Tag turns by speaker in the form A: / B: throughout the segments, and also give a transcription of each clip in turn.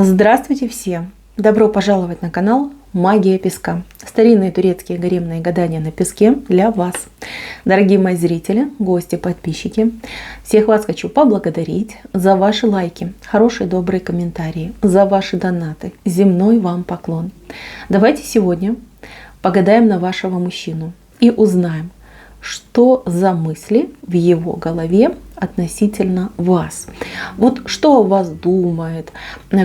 A: Здравствуйте все! Добро пожаловать на канал Магия Песка. Старинные турецкие гаремные гадания на песке для вас. Дорогие мои зрители, гости, подписчики, всех вас хочу поблагодарить за ваши лайки, хорошие добрые комментарии, за ваши донаты. Земной вам поклон. Давайте сегодня погадаем на вашего мужчину и узнаем, что за мысли в его голове относительно вас. Вот что о вас думает,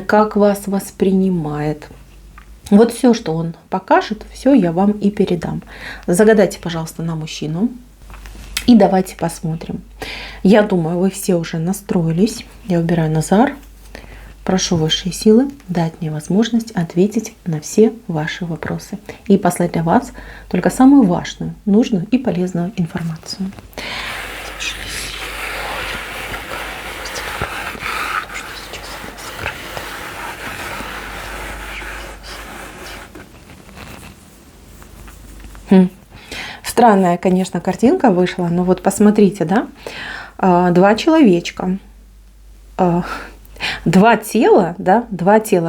A: как вас воспринимает. Вот все, что он покажет, все я вам и передам. Загадайте, пожалуйста, на мужчину. И давайте посмотрим. Я думаю, вы все уже настроились. Я убираю Назар. Прошу высшие силы дать мне возможность ответить на все ваши вопросы и послать для вас только самую важную, нужную и полезную информацию. Странная, конечно, картинка вышла, но вот посмотрите, да, два человечка. Два тела,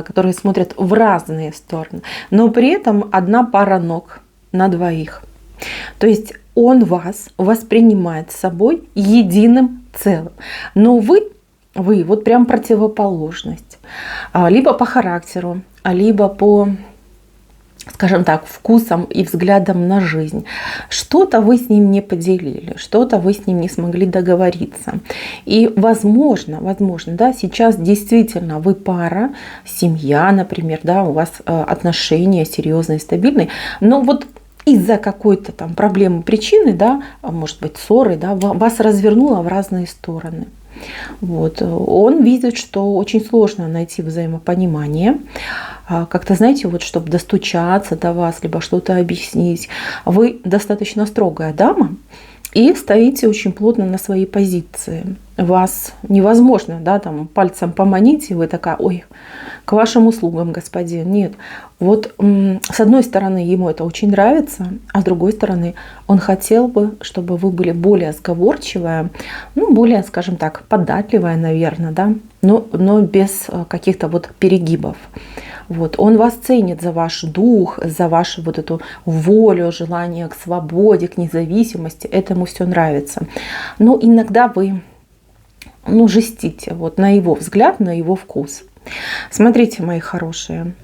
A: которые смотрят в разные стороны, но при этом одна пара ног на двоих. То есть он вас воспринимает собой единым целым. Но вы вот прям противоположность. Либо по характеру, либо по, скажем так, вкусом и взглядом на жизнь. Что-то вы с ним не поделили, что-то вы с ним не смогли договориться. И возможно, да, сейчас действительно вы пара, семья, например, да, у вас отношения серьезные, стабильные, но вот из-за какой-то там проблемы, причины, да, может быть ссоры, да, вас развернуло в разные стороны. Вот. Он видит, что очень сложно найти взаимопонимание. Как-то, знаете, вот чтобы достучаться до вас, либо что-то объяснить. Вы достаточно строгая дама и стоите очень плотно на своей позиции. Вас невозможно, да, там пальцем поманить, и вы такая: ой, к вашим услугам, господин. Нет. Вот с одной стороны, ему это очень нравится, а с другой стороны, он хотел бы, чтобы вы были более сговорчивая, более, скажем так, податливая, наверное, да, но без каких-то вот перегибов. Вот. Он вас ценит за ваш дух, за вашу вот эту волю, желание к свободе, к независимости. Это ему все нравится. Но иногда вы жестите вот на его взгляд, на его вкус. Смотрите, мои хорошие,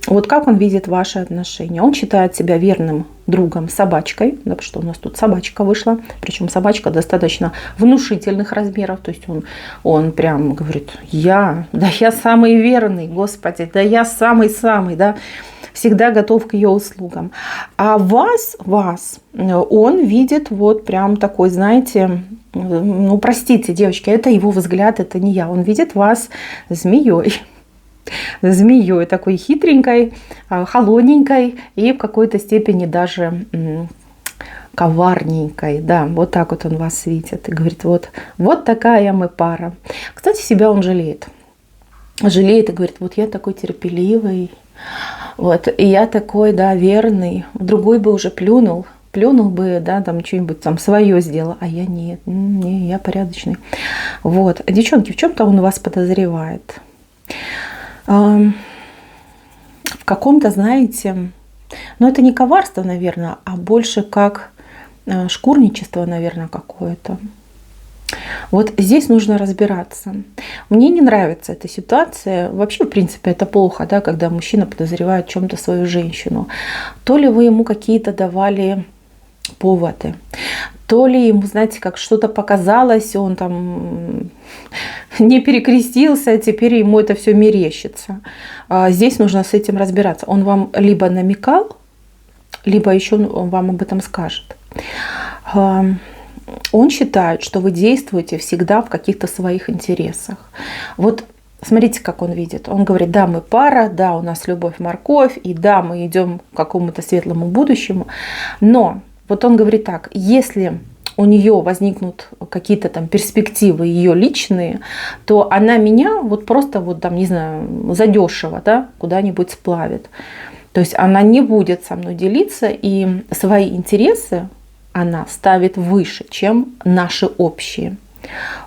A: вот как он видит ваши отношения. Он считает себя верным другом собачкой, да, потому что у нас тут собачка вышла, причем собачка достаточно внушительных размеров, то есть он прям говорит: я самый верный, Господи, да я самый-самый, да, всегда готов к ее услугам. А вас он видит вот прям такой, знаете, простите, девочки, это его взгляд, это не я. Он видит вас змеей, такой хитренькой, холодненькой и в какой-то степени даже коварненькой. Да, вот так вот он вас видит и говорит: вот такая мы пара. Кстати, себя он жалеет и говорит: вот я такой терпеливый, вот, и я такой, да, верный, другой бы уже плюнул бы, да, там что-нибудь там свое сделал, а я нет, я порядочный. Вот, девчонки, в чем-то он вас подозревает. В каком-то, знаете, это не коварство, наверное, а больше как шкурничество, наверное, какое-то. Вот здесь нужно разбираться. Мне не нравится эта ситуация. Вообще, в принципе, это плохо, да, когда мужчина подозревает в чем-то свою женщину. То ли вы ему какие-то давали поводы, то ли ему, знаете, как что-то показалось, он там не перекрестился, теперь ему это все мерещится. Здесь нужно с этим разбираться. Он вам либо намекал, либо еще он вам об этом скажет. Он считает, что вы действуете всегда в каких-то своих интересах. Вот смотрите, как он видит. Он говорит: да, мы пара, да, у нас любовь-морковь, и да, мы идем к какому-то светлому будущему. Но вот он говорит так: если у нее возникнут какие-то там перспективы ее личные, то она меня вот просто вот там, не знаю, задешево, да, куда-нибудь сплавит. То есть она не будет со мной делиться, и свои интересы она ставит выше, чем наши общие.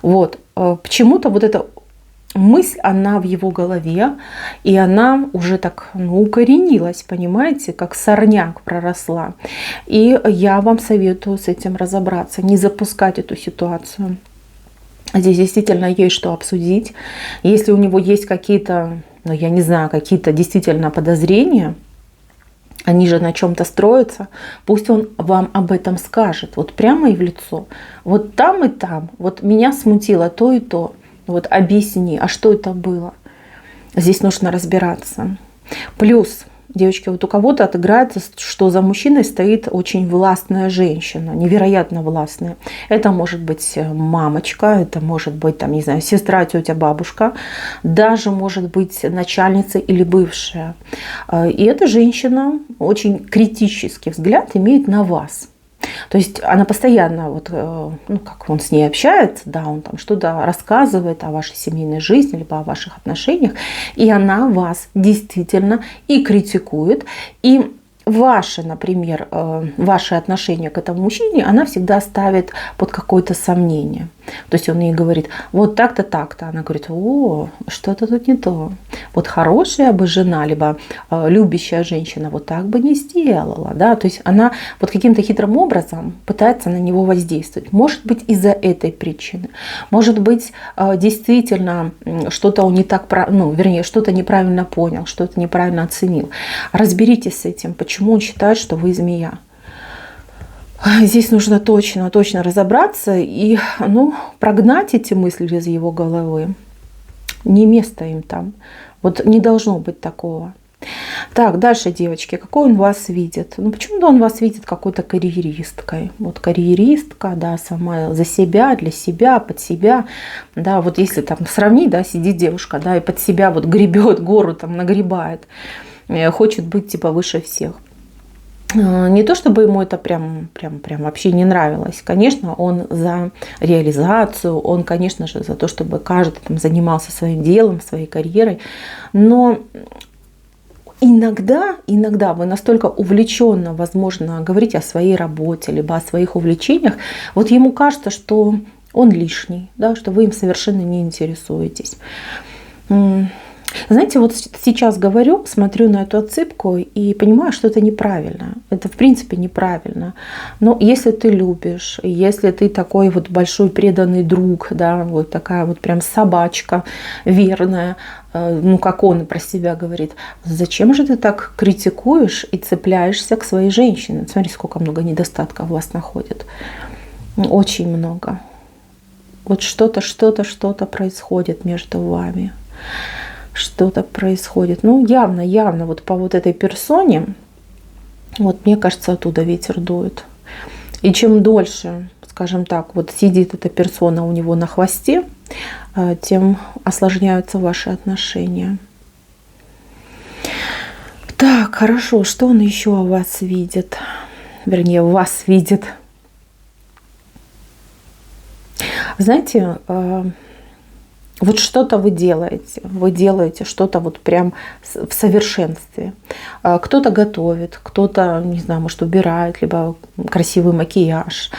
A: Вот. Почему-то вот это мысль, она в его голове, и она уже так, ну, укоренилась, понимаете, как сорняк проросла. И я вам советую с этим разобраться, не запускать эту ситуацию. Здесь действительно есть что обсудить. Если у него есть какие-то, ну, я не знаю, какие-то действительно подозрения, они же на чем-то строятся, пусть он вам об этом скажет, вот прямо и в лицо. Вот там и там, вот меня смутило то и то. Вот объясни, а что это было? Здесь нужно разбираться. Плюс, девочки, вот у кого-то отыграется, что за мужчиной стоит очень властная женщина, невероятно властная. Это может быть мамочка, это может быть, там, не знаю, сестра, тетя, бабушка, даже может быть начальница или бывшая. И эта женщина очень критический взгляд имеет на вас. То есть она постоянно, вот, ну, как он с ней общается, да, он там что-то рассказывает о вашей семейной жизни, либо о ваших отношениях, и она вас действительно и критикует, и ваши, например, ваши отношения к этому мужчине, она всегда ставит под какое-то сомнение. То есть он ей говорит, вот так-то, так-то. Она говорит, о, что-то тут не то. Вот хорошая бы жена, либо любящая женщина вот так бы не сделала. Да? То есть она вот каким-то хитрым образом пытается на него воздействовать. Может быть, из-за этой причины. Может быть, действительно что-то он не так, ну, вернее, что-то неправильно понял, что-то неправильно оценил. Разберитесь с этим, почему он считает, что вы змея. Здесь нужно точно разобраться и, ну, прогнать эти мысли из его головы. Не место им там. Вот не должно быть такого. Так, дальше, девочки, какой он вас видит? Ну, почему-то он вас видит какой-то карьеристкой. Вот карьеристка, да, сама за себя, для себя, под себя. Да, вот если там сравнить, да, сидит девушка, да, и под себя вот гребет, гору там нагребает. Хочет быть типа выше всех. Не то чтобы ему это прям вообще не нравилось. Конечно, он за реализацию, он, конечно же, за то, чтобы каждый там занимался своим делом, своей карьерой. Но иногда вы настолько увлеченно, возможно, говорите о своей работе, либо о своих увлечениях, вот ему кажется, что он лишний, да, что вы им совершенно не интересуетесь. Знаете, вот сейчас говорю, смотрю на эту отсыпку и понимаю, что это неправильно. Это в принципе неправильно. Но если ты любишь, если ты такой вот большой преданный друг, да, вот такая вот прям собачка верная, ну как он про себя говорит, зачем же ты так критикуешь и цепляешься к своей женщине? Смотри, сколько много недостатков у вас находит. Очень много. Вот что-то происходит между вами. Что-то происходит. Ну, явно вот по вот этой персоне, вот мне кажется, оттуда ветер дует. И чем дольше, скажем так, вот сидит эта персона у него на хвосте, тем осложняются ваши отношения. Так, хорошо, что он еще о вас видит? Вернее, вас видит. Знаете, вот что-то вы делаете что-то вот прям в совершенстве. Кто-то готовит, кто-то, не знаю, может, убирает, либо красивый макияж.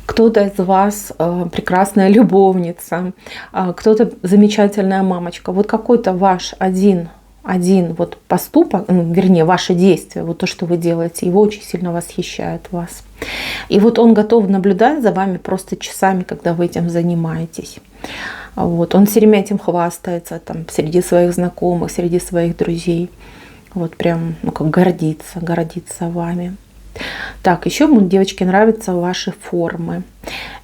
A: Кто-то из вас прекрасная любовница, кто-то замечательная мамочка. Вот какой-то ваш один вот поступок, вернее, ваше действие, вот то, что вы делаете, его очень сильно восхищает вас. И вот он готов наблюдать за вами просто часами, когда вы этим занимаетесь. Вот. Он все время этим хвастается там, среди своих знакомых, среди своих друзей. Вот прям, ну, как гордится вами. Так, еще ему, девочки, нравятся ваши формы.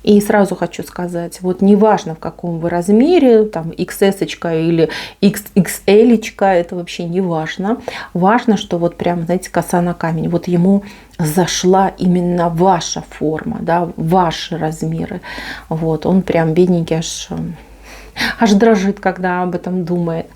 A: И сразу хочу сказать, вот неважно в каком вы размере, там XS или XXL, это вообще не важно. Важно, что вот прям, знаете, коса на камень. Вот ему зашла именно ваша форма, да, ваши размеры. Вот, он прям бедненький аж дрожит, когда об этом думает.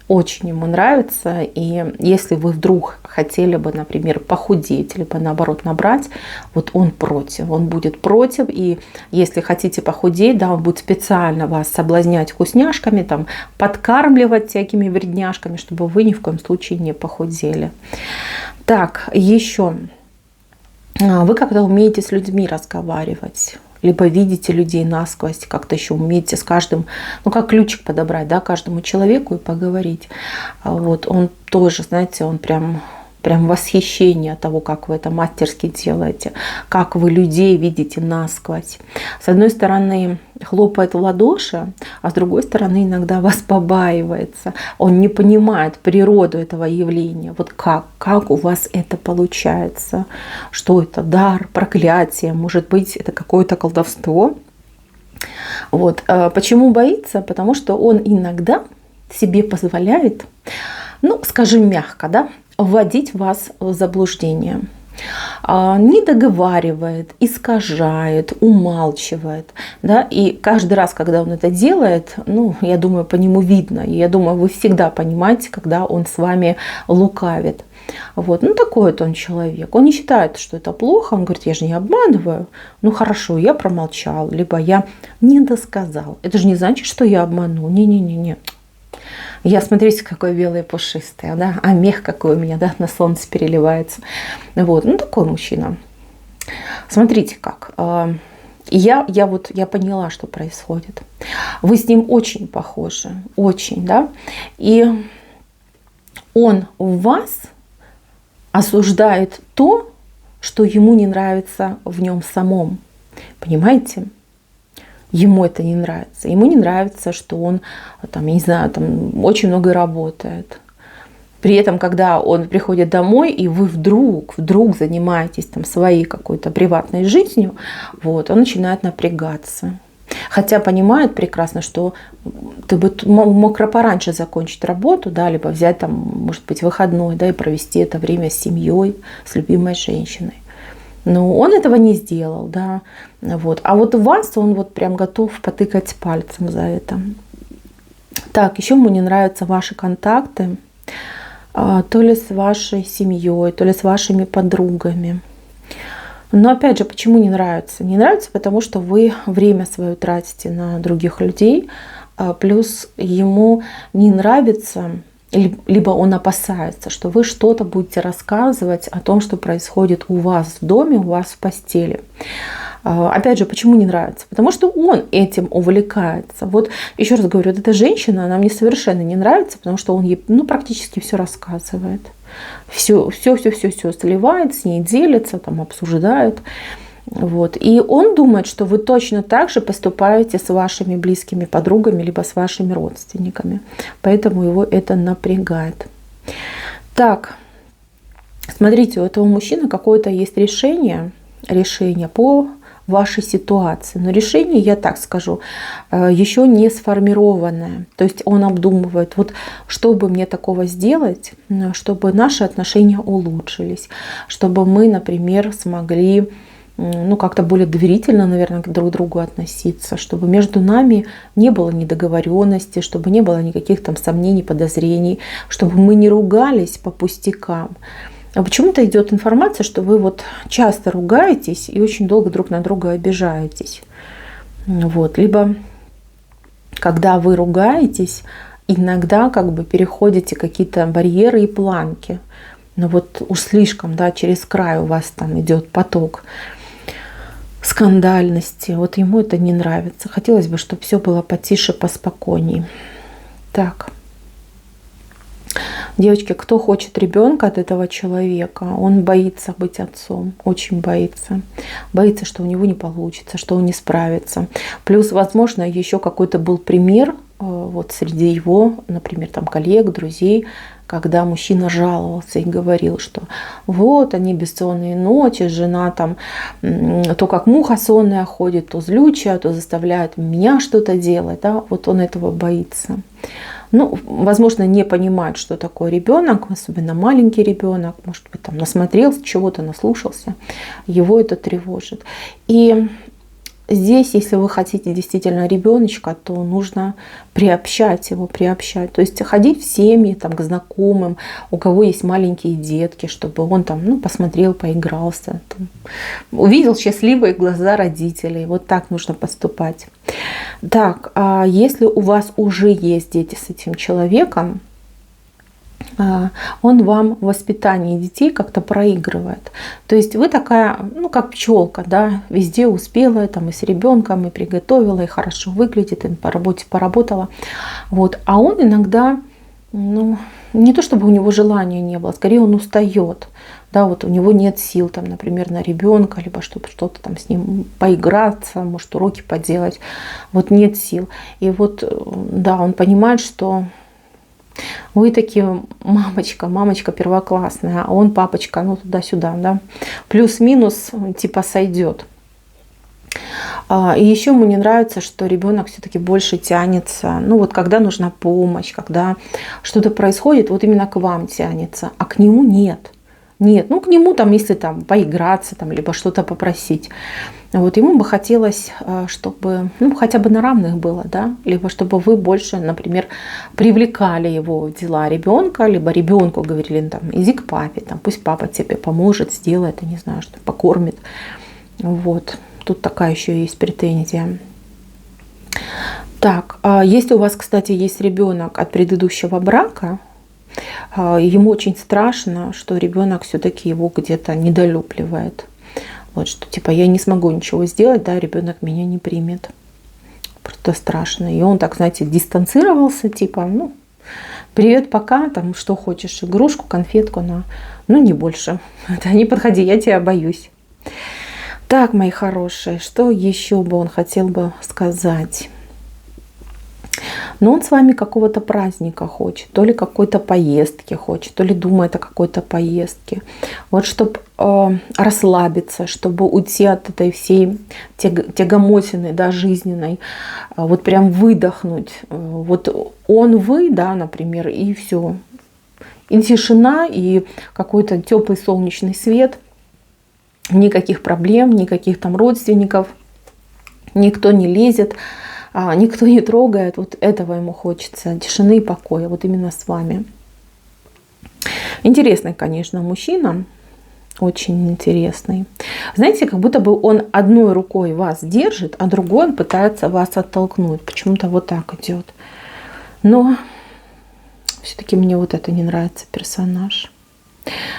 A: Очень ему нравится. И если вы вдруг хотели бы, например, похудеть, либо наоборот набрать, вот он против. Он будет против. И если хотите похудеть, да, он будет специально вас соблазнять вкусняшками, там, подкармливать всякими вредняшками, чтобы вы ни в коем случае не похудели. Так, еще. Вы как-то умеете с людьми разговаривать. либо видите людей насквозь, как-то еще умеете с каждым, ну как ключик подобрать, да, каждому человеку и поговорить. Вот он тоже, знаете, он прям восхищение от того, как вы это мастерски делаете, как вы людей видите насквозь. С одной стороны, хлопает в ладоши, а с другой стороны, иногда вас побаивается. Он не понимает природу этого явления. Вот как у вас это получается? Что это? Дар, проклятие? Может быть, это какое-то колдовство? Вот. Почему боится? Потому что он иногда себе позволяет, ну, скажем мягко, да, вводить вас в заблуждение. Не договаривает, искажает, умалчивает. Да? И каждый раз, когда он это делает, ну, я думаю, по нему видно. И я думаю, вы всегда понимаете, когда он с вами лукавит. Вот. Ну, такой вот он человек. Он не считает, что это плохо. Он говорит, я же не обманываю. Ну, хорошо, я промолчал. Либо я не досказал. Это же не значит, что я обманул. Не-не-не-не. Я, смотрите, какой белый пушистый, да? А мех какой у меня, да, на солнце переливается. Вот, ну такой мужчина. Смотрите как. Я поняла, что происходит. Вы с ним очень похожи, очень, да? И он в вас осуждает то, что ему не нравится в нем самом. Понимаете? Ему это не нравится. Ему не нравится, что он, там, я не знаю, там, очень много работает. При этом, когда он приходит домой, и вы вдруг занимаетесь там, своей какой-то приватной жизнью, вот, он начинает напрягаться. Хотя понимает прекрасно, что ты бы мог пораньше закончить работу, да, либо взять, там, может быть, выходной, да, и провести это время с семьей, с любимой женщиной. Но он этого не сделал, да. Вот. А вот вас он вот прям готов потыкать пальцем за это. Так, еще ему не нравятся ваши контакты, то ли с вашей семьей, то ли с вашими подругами. Но опять же, почему не нравится? Не нравится, потому что вы время свое тратите на других людей, плюс ему не нравится, либо он опасается, что вы что-то будете рассказывать о том, что происходит у вас в доме, у вас в постели. Опять же, почему не нравится? Потому что он этим увлекается. Вот еще раз говорю, вот эта женщина, она мне совершенно не нравится, потому что он ей практически все рассказывает. Все сливает, с ней делится, там, обсуждает. Вот. И он думает, что вы точно так же поступаете с вашими близкими подругами, либо с вашими родственниками. Поэтому его это напрягает. Так, смотрите, у этого мужчины какое-то есть решение по вашей ситуации. Но решение, я так скажу, еще не сформированное. То есть он обдумывает, вот что бы мне такого сделать, чтобы наши отношения улучшились, чтобы мы, например, смогли как-то более доверительно, наверное, друг к другу относиться, чтобы между нами не было недоговоренности, чтобы не было никаких там сомнений, подозрений, чтобы мы не ругались по пустякам. А почему-то идет информация, что вы вот часто ругаетесь и очень долго друг на друга обижаетесь. Вот. Либо, когда вы ругаетесь, иногда как бы переходите какие-то барьеры и планки. Но вот уж слишком, да, через край у вас там идет поток скандальности. Вот ему это не нравится. Хотелось бы, чтобы все было потише, поспокойней. Так. Девочки, кто хочет ребенка от этого человека, он боится быть отцом, очень боится. Боится, что у него не получится, что он не справится. Плюс, возможно, еще какой-то был пример вот среди его, например, там коллег, друзей, когда мужчина жаловался и говорил, что вот они бессонные ночи, жена там то как муха сонная ходит, то злючая, то заставляет меня что-то делать. Да? Вот он этого боится. Возможно, не понимает, что такое ребенок, особенно маленький ребенок, может быть, там насмотрелся чего-то, наслушался, его это тревожит. И здесь, если вы хотите действительно ребеночка, то нужно приобщать его. То есть ходить в семьи, там, к знакомым, у кого есть маленькие детки, чтобы он там, посмотрел, поигрался, там, увидел счастливые глаза родителей. Вот так нужно поступать. Так, а если у вас уже есть дети с этим человеком, он вам в воспитании детей как-то проигрывает. То есть вы такая, ну, как пчелка, да, везде успела, там и с ребенком, и приготовила, и хорошо выглядит, и по работе поработала. Вот. А он иногда, ну, не то чтобы у него желания не было, скорее он устает. Да, вот у него нет сил, там, например, на ребенка, либо чтобы что-то там с ним поиграться, может, уроки поделать. Вот нет сил. И вот, да, он понимает, что вы такие мамочка первоклассная, а он папочка, ну туда-сюда, да. Плюс-минус типа сойдет. И еще ему не нравится, что ребенок все-таки больше тянется, ну вот когда нужна помощь, когда что-то происходит, вот именно к вам тянется, а к нему нет. Нет, ну к нему там, если там поиграться, там, либо что-то попросить. Вот ему бы хотелось, чтобы, ну, хотя бы на равных было, да, либо чтобы вы больше, например, привлекали его в дела ребенка, либо ребенку говорили, там, иди к папе, там, пусть папа тебе поможет, сделает, я не знаю, что покормит. Вот, тут такая еще есть претензия. Так, если у вас, кстати, есть ребенок от предыдущего брака, ему очень страшно, что ребенок все-таки его где-то недолюбливает. Вот что типа я не смогу ничего сделать, да, ребенок меня не примет. Просто страшно. И он так, знаете, дистанцировался, типа, ну, привет, пока, там, что хочешь, игрушку, конфетку, ну, не больше. Да, не подходи, я тебя боюсь. Так, мои хорошие, что еще бы он хотел бы сказать? Но он с вами какого-то праздника хочет, то ли какой-то поездки хочет, то ли думает о какой-то поездке. Вот чтобы расслабиться, чтобы уйти от этой всей тягомотины, да, жизненной, вот прям выдохнуть. Вот он, вы, да, например, и все. И тишина, и какой-то теплый солнечный свет. Никаких проблем, никаких там родственников. Никто не лезет. Никто не трогает, вот этого ему хочется, тишины и покоя, вот именно с вами. Интересный, конечно, мужчина, очень интересный. Знаете, как будто бы он одной рукой вас держит, а другой он пытается вас оттолкнуть. Почему-то вот так идет. Но все-таки мне вот это не нравится, персонаж.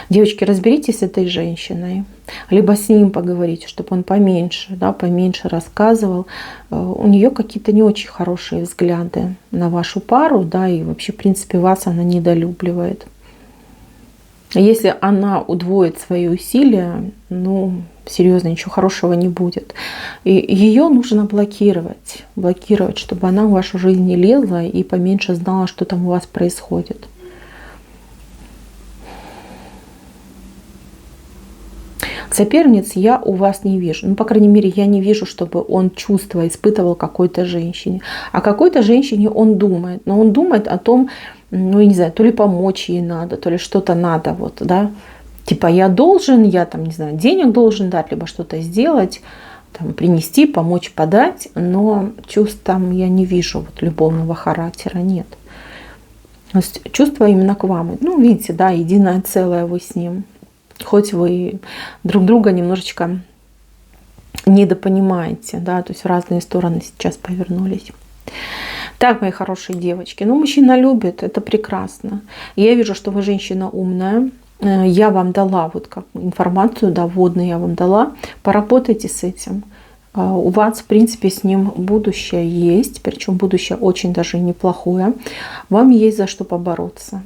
A: Девочки, разберитесь с этой женщиной, либо с ним поговорите, чтобы он поменьше, да, поменьше рассказывал. У нее какие-то не очень хорошие взгляды на вашу пару, да, и вообще, в принципе, вас она недолюбливает. Если она удвоит свои усилия, ну, серьезно, ничего хорошего не будет. И ее нужно блокировать, чтобы она в вашу жизнь не лезла и поменьше знала, что там у вас происходит. Соперниц я у вас не вижу. Ну, по крайней мере, я не вижу, чтобы он чувства испытывал какой-то женщине. О какой-то женщине он думает. Но он думает о том, ну, я не знаю, то ли помочь ей надо, то ли что-то надо. Вот, да? Типа я должен, я там, не знаю, денег должен дать, либо что-то сделать, там, принести, помочь, подать. Но чувств там я не вижу, вот, любовного характера нет. То есть чувства именно к вам. Ну, видите, да, единое целое вы с ним. Хоть вы друг друга немножечко недопонимаете, да, то есть в разные стороны сейчас повернулись. Так, мои хорошие девочки, ну, мужчина любит, это прекрасно. Я вижу, что вы женщина умная. Я вам дала вот как информацию, да, вводную я вам дала. Поработайте с этим. У вас, в принципе, с ним будущее есть, причем будущее очень даже неплохое. Вам есть за что побороться.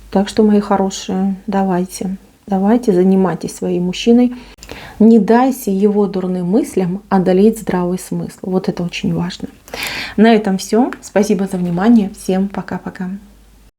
A: Так что, мои хорошие, давайте. Давайте, занимайтесь своим мужчиной. Не дайте его дурным мыслям одолеть здравый смысл. Вот это очень важно. На этом все. Спасибо за внимание. Всем пока-пока.